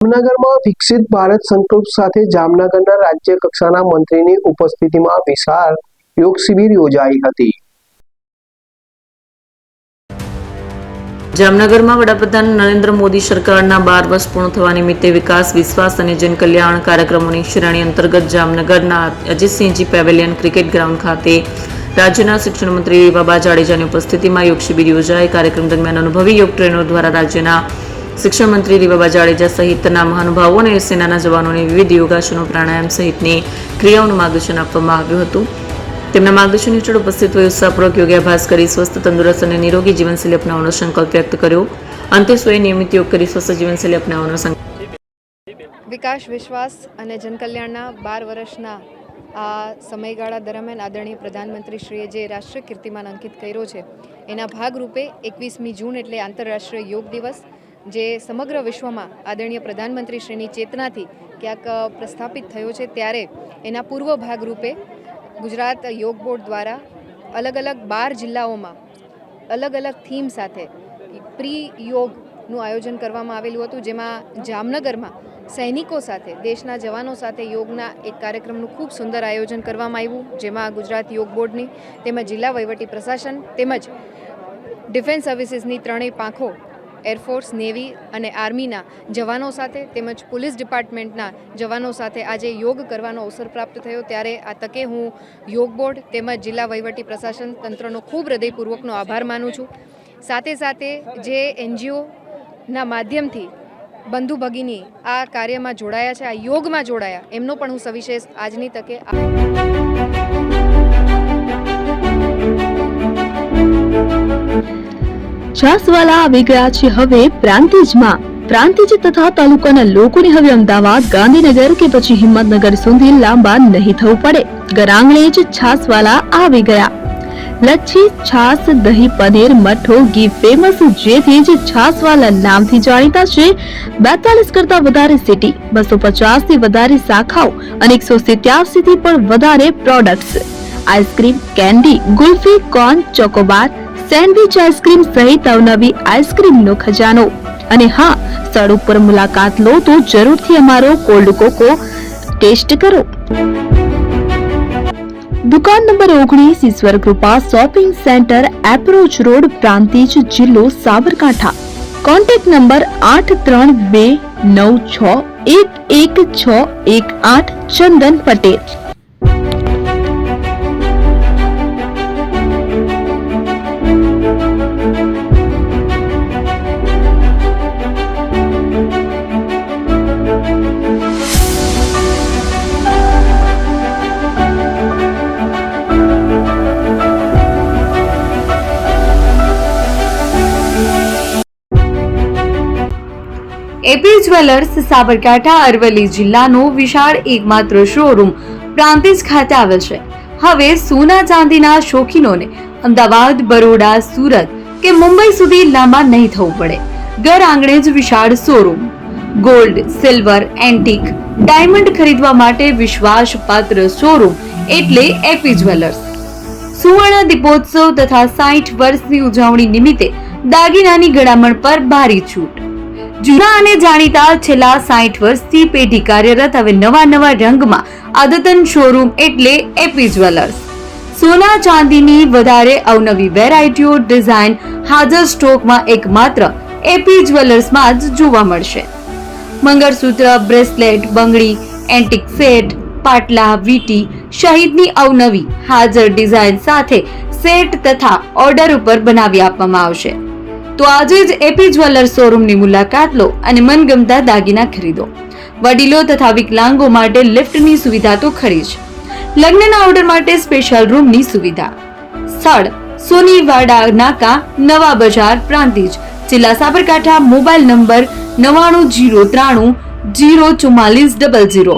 જામનગરમાં વિકસિત ભારત સંકલ્પ સાથે જામનગરના રાજ્ય કક્ષાના મંત્રીની ઉપસ્થિતિમાં વિશાળ યોગ શિબિર યોજાઈ હતી। જામનગરમાં વડાપ્રધાન નરેન્દ્ર મોદી સરકારના 12 વર્ષ પૂર્ણ થવા નિમિત્તે વિકાસ, વિશ્વાસ અને જનકલ્યાણ કાર્યક્રમોની શ્રેણી અંતર્ગત જામનગરના અજીતસિંહજી પેવેલિયન ક્રિકેટ ગ્રાઉન્ડ ખાતે રાજ્યના શિક્ષણ મંત્રી રીવાબા જાડેજાની ઉપસ્થિતિમાં યોગ શિબિર યોજાઈ। કાર્યક્રમ દરમિયાન અનુભવી યોગ ટ્રેનરો દ્વારા રાજ્યના શિક્ષણ મંત્રી રીવાબા જાડેજા સહિતના મહાનુભાવો અને સેનાના જવાનોને વિવિધ યોગાસનો, પ્રાણાયામ સહિતની ક્રિયાઓનું માર્ગદર્શન આપવામાં આવ્યું હતું। તેમના માર્ગદર્શન હેઠળ ઉપસ્થિત વયે ઉત્સાહપૂર્વક યોગાભ્યાસ કરી સ્વસ્થ, તંદુરસ્ત અને નિરોગી જીવનશૈલી અપનાવવાનો સંકલ્પ વ્યક્ત કર્યો। અંતે સૌએ નિયમિત યોગ કરી સ્વસ્થ જીવનશૈલી અપનાવવાનો સંકલ્પ। વિકાસ, વિશ્વાસ અને જનકલ્યાણના 12 વર્ષના આ સમયગાળા દરમિયાન આદરણીય પ્રધાનમંત્રીશ્રીએ જે રાષ્ટ્રીય કીર્તિમાન અંકિત કર્યો છે એના ભાગરૂપે 21મી જૂન એટલે આંતરરાષ્ટ્રીય યોગ દિવસ, જે સમગ્ર વિશ્વમાં આદરણીય પ્રધાનમંત્રીશ્રીની ચેતનાથી ક્યાંક પ્રસ્થાપિત થયો છે, ત્યારે એના પૂર્વ ભાગરૂપે ગુજરાત યોગ બોર્ડ દ્વારા અલગ અલગ 12 જિલ્લાઓમાં અલગ અલગ થીમ સાથે પ્રી યોગનું આયોજન કરવામાં આવેલું હતું, જેમાં જામનગરમાં સૈનિકો સાથે, દેશના જવાનો સાથે યોગના એક કાર્યક્રમનું ખૂબ સુંદર આયોજન કરવામાં આવ્યું, જેમાં ગુજરાત યોગ બોર્ડની તેમજ જિલ્લા વહીવટી પ્રશાસન તેમજ ડિફેન્સ સર્વિસીસની ત્રણેય પાંખો, એરફોર્સ, નેવી અને આર્મીના જવાનો સાથે તેમજ પોલીસ ડિપાર્ટમેન્ટના જવાનો સાથે આજે યોગ કરવાનો અવસર પ્રાપ્ત થયો। ત્યારે આ તકે હું યોગ બોર્ડ તેમજ જિલ્લા વહીવટી પ્રશાસન તંત્રનો ખૂબ હૃદયપૂર્વકનો આભાર માનું છું। સાથે સાથે જે NGOના માધ્યમથી બંધુ ભગીની આ કાર્યમાં જોડાયા છે, આ યોગમાં જોડાયા, એમનો પણ હું સવિશેષ આજની તકે છાસવાલા આવી ગયા છે હવે પ્રાંતિજમાં। પ્રાંતિજ તથા તાલુકાના લોકોને હવે અમદાવાદ, ગાંધીનગર કે પછી હિંમતનગર સુધી લાંબા નહીં થવું પડે। ઘર આંગણે જ છાસવાલા આવી ગયા। લચ્છી, છાસ, દહીં, પનીર, મઠો, ઘી ફેમસ, જેથી જ છાસવાલા નામથી જાણીતા છે। 42 કરતા વધારે સિટી, 250 થી વધારે શાખાઓ અને 187 થી પણ વધારે products. Ice cream, candy, kulfi, corn, Chocobar, sandwich ice cream સહિત અવનવી આઈસ્ક્રીમનો ખજાનો। અને હા, સ્થળ ઉપર મુલાકાત લો તો જરૂરથી અમારો કોલ્ડ કોકો ટેસ્ટ કરો। દુકાન number 19, Ishwar Krupa shopping center, approach road, Prantij, જિલ્લો Sabarkantha. Contact number 8329611618 Chandan Patel. AP jewellers Sabarkantha Aravalli જિલ્લાનો વિશાળ એકમાત્ર શોરૂમ પ્રાંતિજ ખાતે આવેલ છે। હવે સોના ચાંદીના શોખીનોને અમદાવાદ, બરોડા, સુરત કે મુંબઈ સુધી લાંબા નહીં થવું પડે। ઘર આંગણે જ વિશાળ showroom. Gold, silver, antique, diamond ખરીદવા માટે વિશ્વાસપાત્ર શોરૂમ એટલે એપી જ્વેલર્સ। સુવર્ણ દીપોત્સવ તથા 60 વર્ષની ઉજવણી નિમિત્તે દાગીનાની ગળામણ પર ભારી છૂટ। જૂના અને જાણીતા છેલ્લા 60 વર્ષથી પેઢી કાર્યરત હવે નવા રંગમાં અદ્યતન શોરૂમ એટલે એપી જ્વેલર્સ। સોના ચાંદીની વધારે અવનવી વેરાયટીઓ, ડિઝાઇન હાજર સ્ટોકમાં એકમાત્ર એપી જ્વેલર્સમાં જ જોવા મળશે। મંગળસૂત્ર, બ્રેસલેટ, બંગડી, એન્ટિક સેટ, પાટલા, વીટી સહિતની અવનવી હાજર ડિઝાઇન સાથે સેટ તથા ઓર્ડર ઉપર બનાવી આપવામાં આવશે। તો આજે જ એપી જ્વેલર્સ શોરૂમની મુલાકાત લો અને મનગમતા દાગીના ખરીદો। વડીલો તથા વિકલાંગો માટે લિફ્ટની સુવિધા તો ખરી જ, લગ્નના ઓર્ડર માટે સ્પેશિયલ રૂમની સુવિધા। સ્થળ સોનીવાડા નાકા, નવા બજાર, પ્રાંતિજ, જિલ્લા સાબરકાંઠા। Mobile number 9903004400।